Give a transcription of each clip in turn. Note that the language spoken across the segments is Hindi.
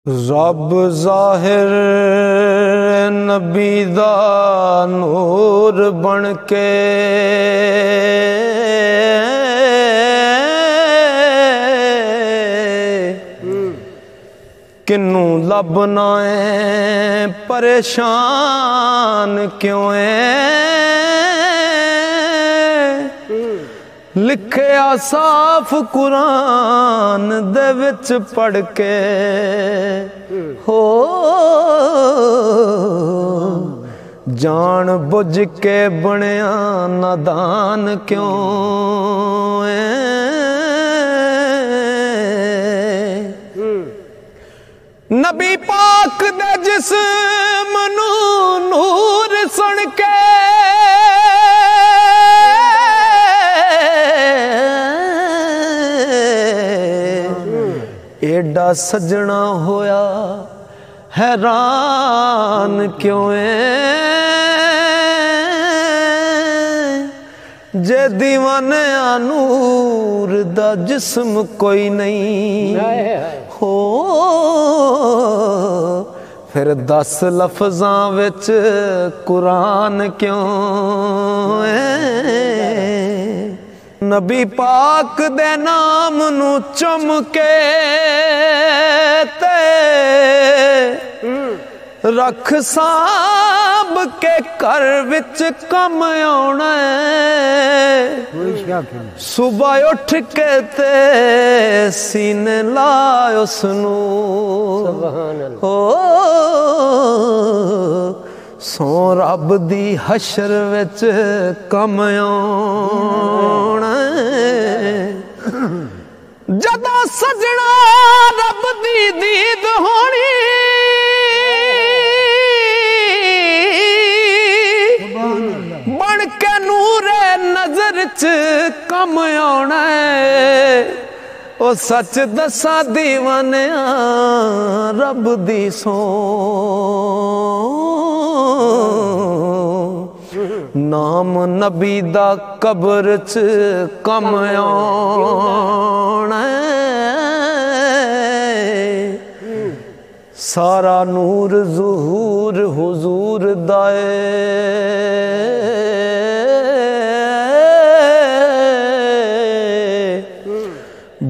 रब ज़ाहिर नबी दा नूर बन के किनू लभना है परेशान क्यों है लिखया साफ कुरान दे विच पढ़ के हो जान बुझ के बनया नादान क्यों है नबी पाक दे जिस्म नू नूर सुन के एडा सजना होया हैरान क्यों है जे दीवाने नूर दा जिस्म कोई नहीं हो फिर 10 लफ्जां विच कुरान क्यों है नबी पाक दे नाम नू चुम के ते रख साब के घर विच कम आउणा सुबह उठ के ते सीने ला उसनू हो सो रब दी हशर विच कम आउणा जदों सजना रब दी दीद होनी बन के नूरे नजर च कम आउणा ओ सच दसा दीवाने रब दी सो नाम नबी दा कब्र च कम आउणा सारा नूर ज़ुहूर हुजूर दाए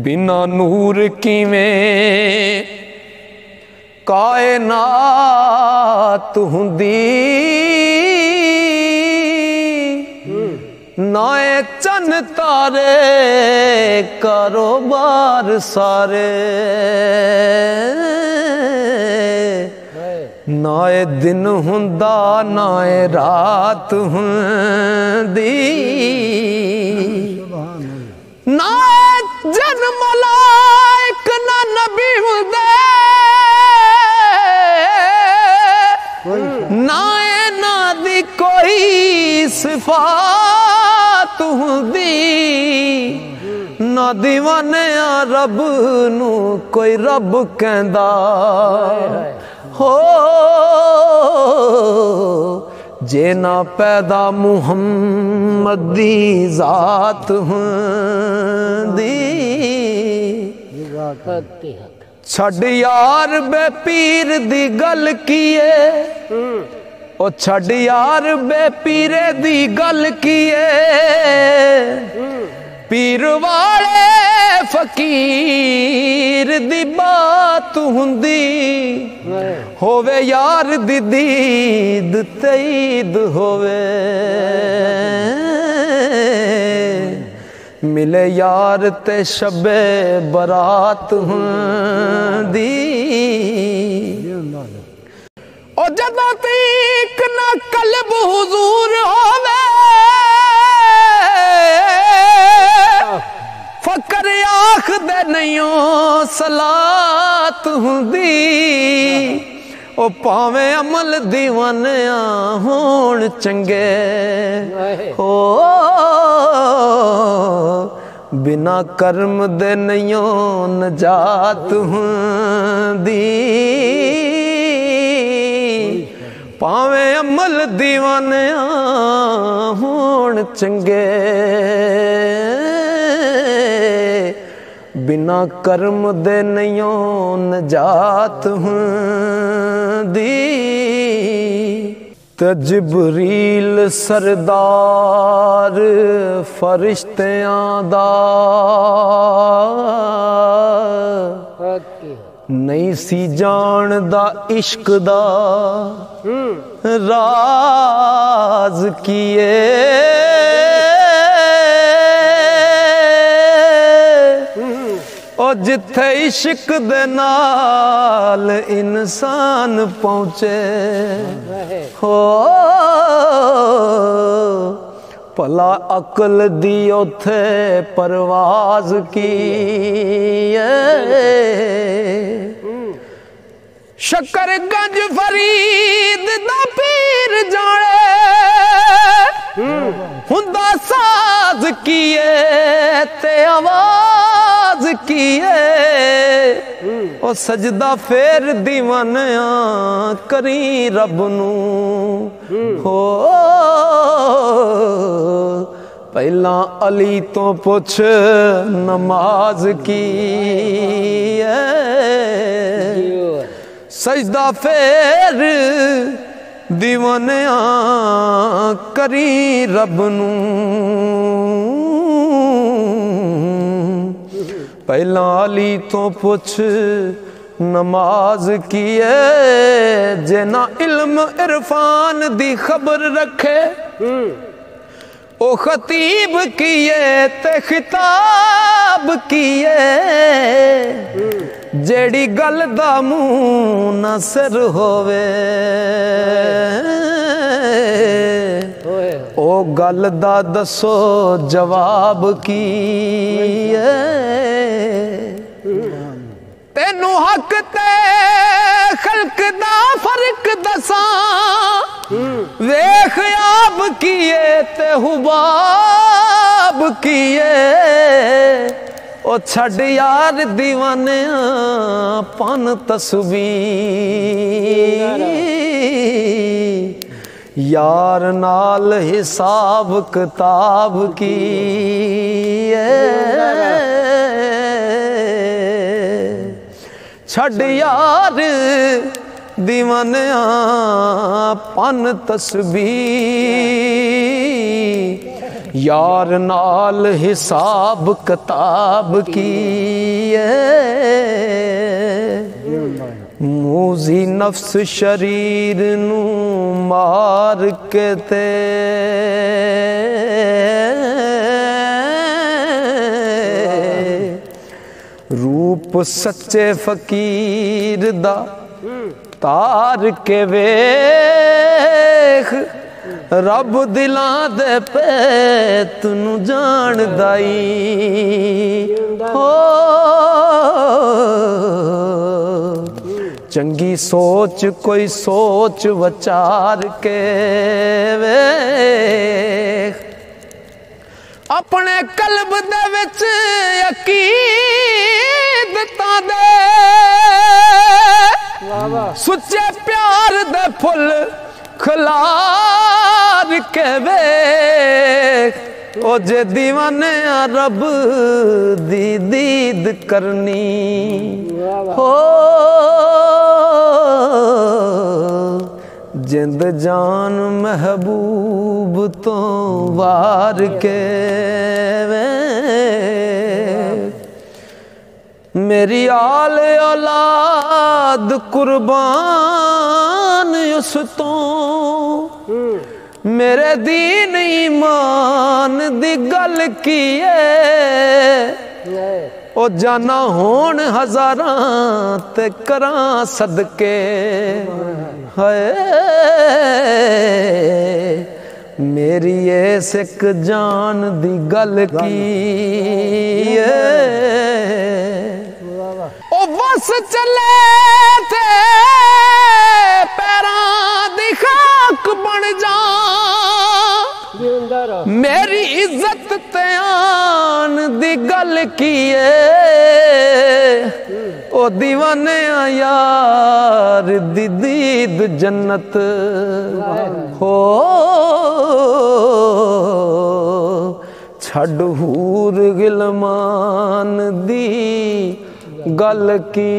बिना नूर किवें कायनात हुंदी नाए चन तारे कारोबार सारे नाए दिन हुंदा नाए रात हुंदी नाए जन मलाइक ना नबी हुंदे नाए ना दी कोई सिफात हुंदी ना दीवाने रब नू कोई रब कहंदा हो जे ना पैदा मुहम्मद दी जात हुंदी छड़ यार बे पीर दी गल कीए ओ छड़ यार बे पीरे दी गल कीए पीर वाले फकीर दी बात हुंदी होवे यार दी दीद तईद होवे मिले यार ते शबे बरात हुंदी ओ जदों तीक ना कल्ब हुजूर होवे फकर आख दे नहीं सलात हुंदी ओ पावे अमल दीवानिया होण चंगे हो बिना कर्म दे नहीं नजात हुंदी पावे अमल दीवानिया होण चंगे बिना कर्म दे नैयो नजात हुंदी ते जिबरील सरदार फरिश्तियां दा नहीं सी जानदा इश्क दा राज किए ओ जिथे इश्क दे नाल इंसान पहुंचे हो भला अकल दी उथे परवाज की शकरगंज फरीद दा पीर जाने हुंदा साज किए ते आवाज किए ओ सजदा फेर दीवानिया करी रब नू हो पहला अली तो पुछ नमाज की सजदा फेर दीवानिया करी रब नू पहला अली तो पुछ नमाज किए जना इल्म इरफान दी खबर रखे ओ खतीब किए ते खिताब किए जेड़ी गल दा मुंह न सिर होवे ओ गल दा दसो जवाब की तेनू हक ते खल्क दा फर्क दसा वेख आब किए ते हुबाब किए ओ छड़ यार दीवाने पन तस्वीर यार नाल हिसाब किताब की छड़ यार दीवाने पन तस्वीर यार नाल हिसाब किताब की मूजी नफ्स शरीर नू मार के ते रूप सच्चे फकीर दा तार के वेख रब दिलां दे पे तू जान दाई हो चंगी सोच कोई सोच वचार के वेख अपने कल्ब दे विच अकीदतां दे सुच्चे प्यार दे फुल खलार के वेख ओ जे दीवाने रब दी दीद करनी हो जिंद जान महबूब तो वार के मेरी आल औलाद कुर्बान उस तो मेरे दीन ईमान दी गल की ओ जाना होन हजारां ते करां सदके है मेरी ऐस एक जान दी गल की ओ बस चले थे पैरां दी खाक बन जा मेरी इज्जत त्यान दी गल की ओ दीवाने यार दी दीद जन्नत हो छड़ हूर गिलमान दी गल की